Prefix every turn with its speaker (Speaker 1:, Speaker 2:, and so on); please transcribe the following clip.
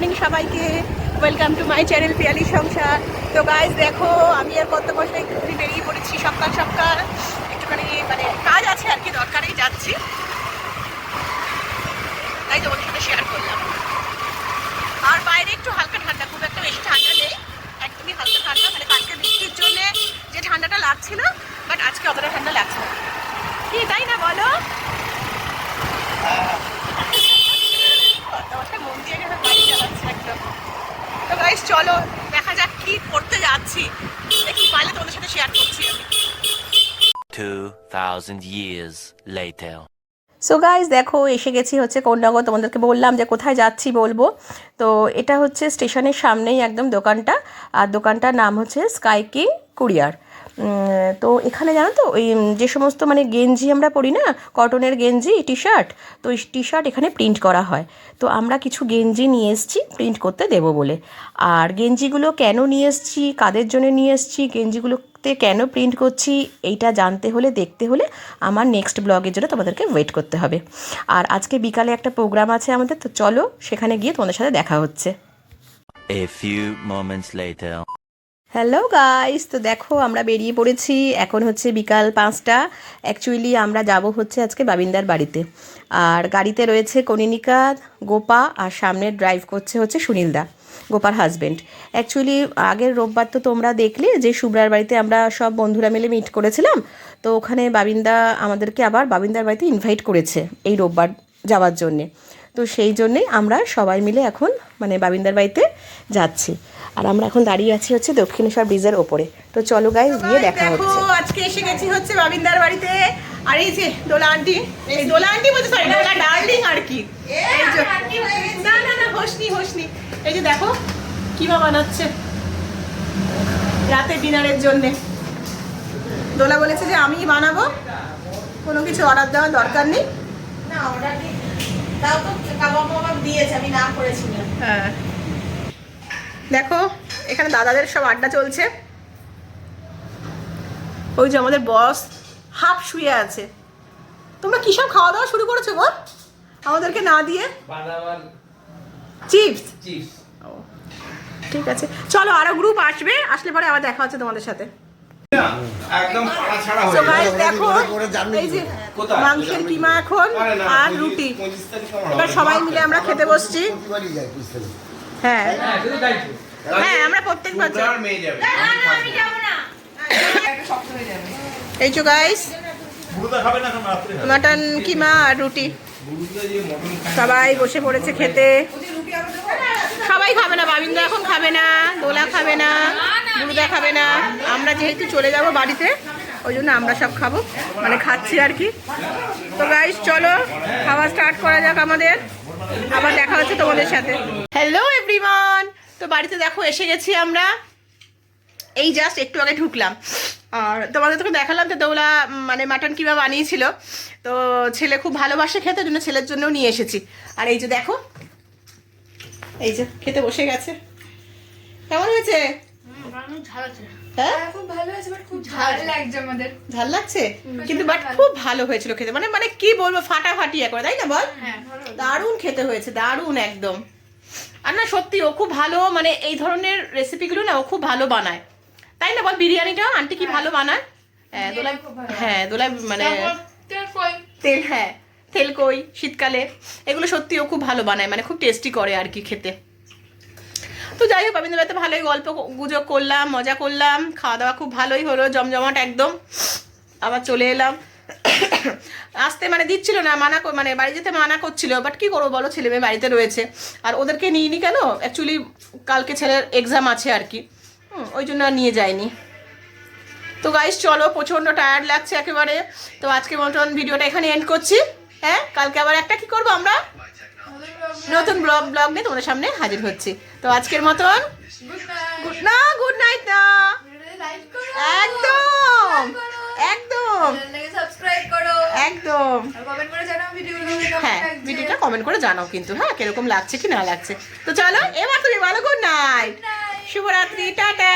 Speaker 1: Morning সবাইকে, welcome to my channel Piyali সংসার। তো গাইজ দেখো, আমি আর কত বছর একটুখানি বেরিয়ে পড়েছি সকাল সকাল, একটুখানি মানে কাজ আছে আর কি, দরকারেই যাচ্ছি, তাই তোমাদের সাথে শেয়ার করলাম। আর বাইরে একটু হালকা ঠান্ডা, খুব একটা বেশি ঠান্ডা নেই, একদমই হালকা ঠান্ডা, মানে কালকে বৃষ্টির জন্য যে ঠান্ডাটা লাগছিল, বাট আজকে অতটা ঠান্ডা লাগছে না, কি তাই না বলো? মন দিয়ে গাড়ি চালাচ্ছে একদম। তো গাইস চলো দেখা যাক কি করতে যাচ্ছি, দেখি পারলে তোমাদের সাথে শেয়ার করছি আমি।
Speaker 2: 2000 years later.
Speaker 1: সো গাইস দেখো, এসে গেছি হচ্ছে কোন্নগর। তোমাদেরকে বললাম যে কোথায় যাচ্ছি বলবো, তো এটা হচ্ছে স্টেশনের সামনেই একদম দোকানটা, আর দোকানটার নাম হচ্ছে স্কাই কিং কুরিয়ার। তো এখানে জানো তো ওই যে সমস্ত মানে গেঞ্জি আমরা পরি না, কটনের গেঞ্জি টি শার্ট, তো ওই টি শার্ট এখানে প্রিন্ট করা হয়। তো আমরা কিছু গেঞ্জি নিয়ে এসেছি প্রিন্ট করতে দেবো বলে। আর গেঞ্জিগুলো কেন নিয়ে এসেছি, কাদের জন্য নিয়ে এসেছি, গেঞ্জিগুলোতে কেন প্রিন্ট করছি, এইটা জানতে হলে দেখতে হলে আমার নেক্সট ব্লগের জন্য তোমাদেরকে ওয়েট করতে হবে। আর আজকে বিকালে একটা প্রোগ্রাম আছে আমাদের, তো চলো সেখানে গিয়ে তোমাদের সাথে দেখা হচ্ছে।
Speaker 2: A few moments later.
Speaker 1: Hello guys, তো দেখো আমরা বেরিয়ে পড়েছি, এখন হচ্ছে বিকাল 5টা। অ্যাকচুয়ালি আমরা যাব হচ্ছে আজকে বাবিনদার বাড়িতে, আর গাড়িতে রয়েছে কনিনিকা, গোপা, আর সামনে ড্রাইভ করছে হচ্ছে সুনীলদা, গোপার হাজব্যান্ড। অ্যাকচুয়ালি আগের রোববার তো তোমরা দেখলে যে শুভ্রার বাড়িতে আমরা সব বন্ধুরা মিলে মিট করেছিলাম, তো ওখানে বাবিনদা আমাদেরকে আবার বাবিনদার বাড়িতে ইনভাইট করেছে এই রোববার যাওয়ার জন্যে। তো সেই জন্যেই আমরা সবাই মিলে এখন মানে বাবিনদার বাড়িতে যাচ্ছি। আর আমরা এখন দাঁড়িয়ে আছি হচ্ছে দক্ষিণেশ্বর ব্রিজের ওপরে। তো চলো গাইস গিয়ে দেখা হচ্ছে। আজকে এসে গেছি হচ্ছে বাবিনদার বাড়িতে, আর এই যে দোলা আন্টি, এই দোলা আন্টি বলতে সরি দোলা ডার্লিং আর কি, এই যে না না না হোসনি, এই যে দেখো কিমা বানাচ্ছে রাতে ডিনারের জন্য। দোলা বলেছে যে আমি বানাবো, কোনো কিছু অর্ডার দেওয়ার দরকার নেই। না অর্ডার দিই তাও তো কাবাব দিয়েছে, আমি না করেছিলাম। হ্যাঁ দেখো এখানে দাদাদের সব আড্ডা চলছে, ওই যে আমাদের বস হাফ শুয়ে আছে। তোমরা কি সব খাওয়া দাওয়া শুরু করেছো গো আমাদেরকে না দিয়ে? চিপস। ঠিক আছে চলো, আরো গ্রুপ আসবে, আসলে পরে আবার দেখা হচ্ছে তোমাদের সাথে। দেখো এই যে মাংসের কিমা এখন আর রুটি, এবার সবাই মিলে আমরা খেতে বসছি। হ্যাঁ হ্যাঁ আমরা প্রত্যেক বছর এই যে গাইস মাটন কিমা আর রুটি, সবাই বসে পড়েছে খেতে। সবাই খাবে না, বাবিন্দা এখন খাবে না, দোলা খাবে না, বুড়ুদা খাবে না, আমরা যেহেতু চলে যাব বাড়িতে ওই জন্য আমরা সব খাবো, মানে খাচ্ছি আর কি। তো গাইস চলো খাওয়া স্টার্ট করা যাক আমাদের, আবার দেখা হচ্ছে তোমাদের সাথে। হ্যালো এভরিওয়ান, তো বাড়িতে দেখো এসে গেছি আমরা, এই জাস্ট একটু আগে ঢুকলাম। আর তোমাদের তোকে দেখালাম তো দোলা মানে মাটন কিমা বানিয়েছিল, তো ছেলে খুব ভালোবাসে খেতে, জন্য ছেলের জন্যও নিয়ে এসেছি। আর এই যে দেখো, এই যে খেতে বসে গেছে। কেমন হয়েছে? ঝাল লাগছে কিন্তু বাট খুব ভালো হয়েছিল খেতে, মানে মানে কি বলবো, ফাটাফাটি একবার, তাই না বল? দারুণ খেতে হয়েছে, দারুণ একদম। আর না সত্যি ও খুব ভালো, মানে এই ধরনের রেসিপিগুলো না ও খুব ভালো বানায়, তাই না বল? বিরিয়ানিটা আন্টি কি ভালো বানায়। হ্যাঁ দোলাই, হ্যাঁ দোলাই মানে তেল, হ্যাঁ তেলকই শীতকালে, এগুলো সত্যি ও খুব ভালো বানায়, মানে খুব টেস্টি করে আর কি খেতে। তো যাই হোক বাবিন্দ্র বাড়িতে ভালোই গল্প গুজব করলাম, মজা করলাম, খাওয়া দাওয়া খুব ভালোই হলো, জমজমাট একদম। আবার চলে এলাম, আসতে মানে দিচ্ছিল না, মানে বাড়ি যেতে মানা করছিল, বাট কি করবো বলো, ছেলে মেয়ে বাড়িতে রয়েছে, আর ওদেরকে নিইনি কেন, অ্যাকচুয়ালি কালকে ছেলের এক্সাম আছে আর কি, ওই জন্য আর নিয়ে যায়নি। তো গাইস চলো, প্রচণ্ড টায়ার্ড লাগছে একেবারে, তো আজকের মতন ভিডিওটা এখানে এন্ড করছি। হ্যাঁ কালকে আবার একটা কি করবো আমরা, নতুন ব্লগ নিয়ে তোমাদের সামনে হাজির হচ্ছি। তো আজকের মতন গুড নাইট না, একদম একদম একদম, হ্যাঁ ভিডিওটা কমেন্ট করে জানাও কিন্তু, হ্যাঁ কিরকম লাগছে কি না লাগছে। তো চলো এবার তুমি বলো গুড নাইট, শুভরাত্রি, টাটা।